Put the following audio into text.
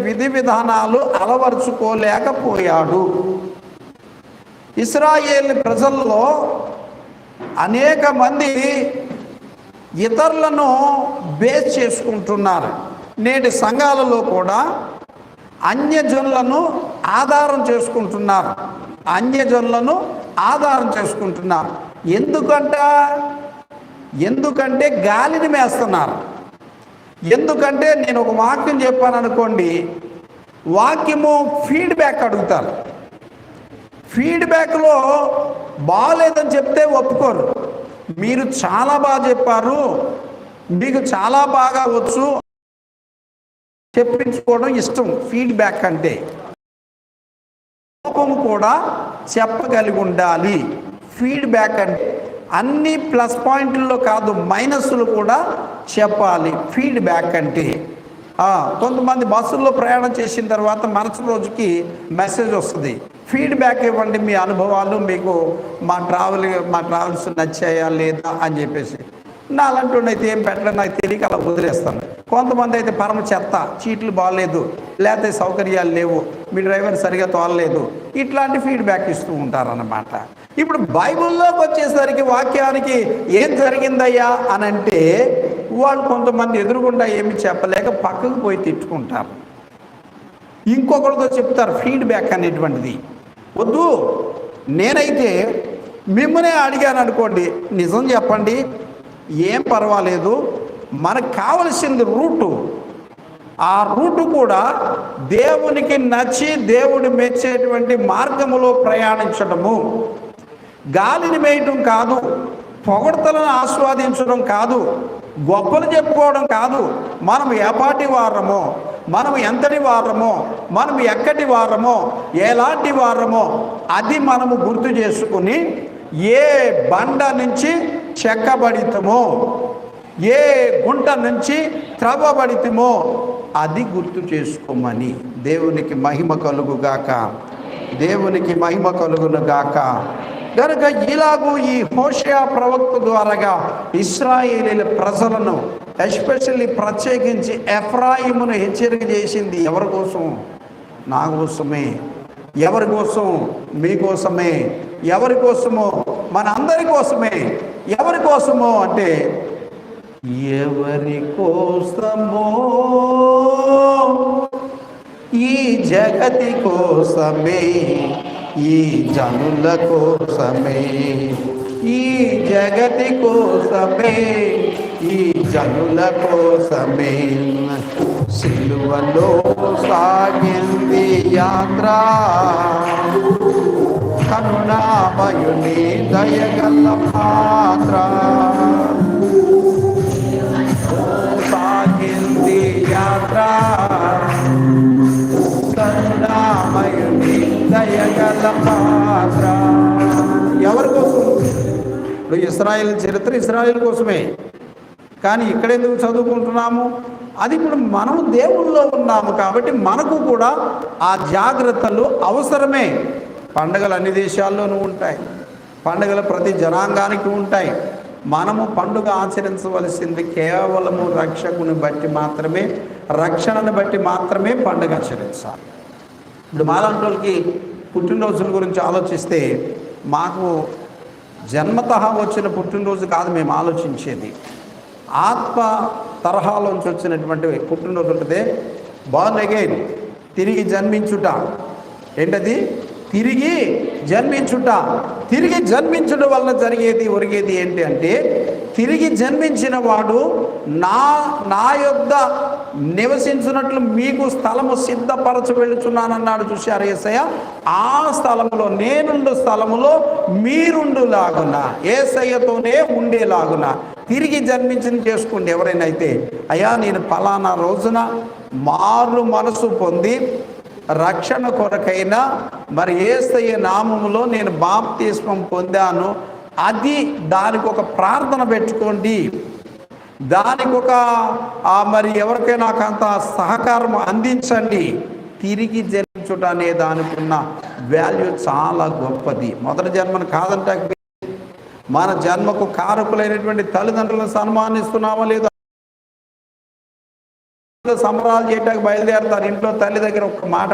విధి విధానాలు అలవరుచుకోలేకపోయాడు. ఇశ్రాయేలు ప్రజల్లో అనేక మంది ఇతరులను బేస్ చేసుకుంటున్నారు. నేటి సంఘాలలో కూడా అన్యజనులను ఆధారం చేసుకుంటున్నారు. ఎందుకంటే గాలిని మేస్తున్నారు. ఎందుకంటే నేను ఒక వాక్యం చెప్పాను అనుకోండి, వాక్యము ఫీడ్బ్యాక్ అడుగుతారు. ఫీడ్బ్యాక్లో బాగాలేదని చెప్తే ఒప్పుకోరు. మీరు చాలా బాగా చెప్పారు, మీకు చాలా బాగా వచ్చు చెప్పించుకోవడం ఇష్టం. ఫీడ్బ్యాక్ అంటే కోపం కూడా చెప్పగలిగి ఉండాలి. ఫీడ్బ్యాక్ అంటే అన్ని ప్లస్ పాయింట్లలో కాదు, మైనస్లు కూడా చెప్పాలి. ఫీడ్బ్యాక్ అంటే కొంతమంది బస్సుల్లో ప్రయాణం చేసిన తర్వాత మరుసటి రోజుకి మెసేజ్ వస్తుంది, ఫీడ్బ్యాక్ ఇవ్వండి, మీ అనుభవాలు, మీకు మా ట్రావెల్స్ నచ్చాయా లేదా అని చెప్పేసి. నా అలాంటి అయితే ఏం పెట్టలేదు, నాకు తెలియక అలా వదిలేస్తాను. కొంతమంది అయితే పరమ చెత్త, చీట్లు బాగాలేదు, లేకపోతే సౌకర్యాలు లేవు, మీ డ్రైవర్ సరిగా తోలలేదు, ఇట్లాంటి ఫీడ్బ్యాక్ ఇస్తూ ఉంటారన్నమాట. ఇప్పుడు బైబిల్లోకి వచ్చేసరికి వాక్యానికి ఏం జరిగిందయ్యా అని అంటే వాళ్ళు కొంతమంది ఎదురుగుండా ఏమి చెప్పలేక పక్కకు పోయి తిట్టుకుంటారు. ఇంకొకరితో చెప్తారు ఫీడ్బ్యాక్ అనేటువంటిది. వద్దు, నేనైతే మిమ్మల్ని అడిగాను అనుకోండి, నిజం చెప్పండి, ఏం పర్వాలేదు, మనకు కావలసింది రూటు. ఆ రూటు కూడా దేవునికి నచ్చి దేవుడు మెచ్చేటువంటి మార్గములో ప్రయాణించడము. గాలిని మేయటం కాదు, పొగడ్తలను ఆస్వాదించడం కాదు, గొప్పలు చెప్పుకోవడం కాదు. మనం ఎపాటి వారమో, మనం ఎంతటి వారమో, మనం ఎక్కడి వారమో, ఎలాంటి వారమో అది మనము గుర్తు చేసుకుని ఏ బండ నుంచి చెక్కబడితమో, ఏ గుంట నుంచి త్రవ్వబడితమో అది గుర్తు చేసుకోమని. దేవునికి మహిమ కలుగుగాక, దేవునికి మహిమ కలుగునుగాక. కనుక ఇలాగూ ఈ హోషేయ ప్రవక్త ద్వారాగా ఇశ్రాయేలీల ప్రజలను, ఎస్పెషల్లీ ప్రత్యేకించి ఎఫ్రాయిమును హెచ్చరిక చేసింది. ఎవరి కోసం? నా కోసమే. ఎవరి కోసం? మీకోసమే. ఎవరి కోసమో? మన అందరి కోసమే. ఎవరి కోసమో అంటే ఎవరి కోసమో? ఈ జగతి కోసమే, ఈ జనుల కోసమే, ఈ జగతి కోసమే, ఈ జనుల కోసమే సిలువలో సాగింది యాత్ర. కరుణామయుని దయగల పాత్ర సాగింది యాత్ర. కరుణామయుని దయగల పాత్ర. ఎవరి కోసం? ఇప్పుడు ఇశ్రాయేల్ చరిత్ర ఇశ్రాయేల్ కోసమే. కానీ ఇక్కడెందుకు చదువుకుంటున్నాము? అది ఇప్పుడు మనం దేవుళ్ళలో ఉన్నాము కాబట్టి మనకు కూడా ఆ జాగ్రత్తలు అవసరమే. పండుగలు అన్ని దేశాల్లోనూ ఉంటాయి, పండుగలు ప్రతి జనాంగానికి ఉంటాయి. మనము పండుగ ఆచరించవలసింది కేవలము రక్షకుని బట్టి మాత్రమే, రక్షణను బట్టి మాత్రమే పండుగ ఆచరించాలి. ఇప్పుడు మాలాంటి వాళ్ళకి పుట్టినరోజుల గురించి ఆలోచిస్తే మాకు జన్మతః వచ్చిన పుట్టినరోజు కాదు మేము ఆలోచించేది. ఆత్మ తరహాలోంచి వచ్చినటువంటి పుట్టినరోజు ఉంటుంది. బార్న్ అగైన్, తిరిగి జన్మించుట. ఏంటది? తిరిగి జన్మించుట. తిరిగి జన్మించడం వల్ల ఒరిగేది ఏంటి అంటే, తిరిగి జన్మించిన వాడు నా యొద్ద నివసించినట్లు మీకు స్థలము సిద్ధపరచ వెళుచున్నానన్నాడు. చూశారు యేసయ్య? ఆ స్థలములో, నేనుండు స్థలములో మీరుండులాగున, యేసయ్యతోనే ఉండేలాగున తిరిగి జన్మించింది చేసుకోండి. ఎవరైనా అయితే, అయ్యా నేను ఫలానా రోజున మారు మనసు పొంది రక్షణ కొరకైనా మరి యేసయ్య నామములో నేను బాప్తిస్మం పొందాను, అది దానికి ఒక ప్రార్థన పెట్టుకోండి. దానికి ఒక మరి ఎవరికైనా కొంత సహకారం అందించండి. తిరిగి జన్మించుట అనే దానికి ఉన్న వాల్యూ చాలా గొప్పది. మొదటి జన్మను కాదంటే మన జన్మకు కారకులైనటువంటి తల్లిదండ్రులను సన్మానిస్తున్నామా లేదా? సంబరాలు చేయటానికి బయలుదేరుతారు, ఇంట్లో తల్లి దగ్గర ఒక మాట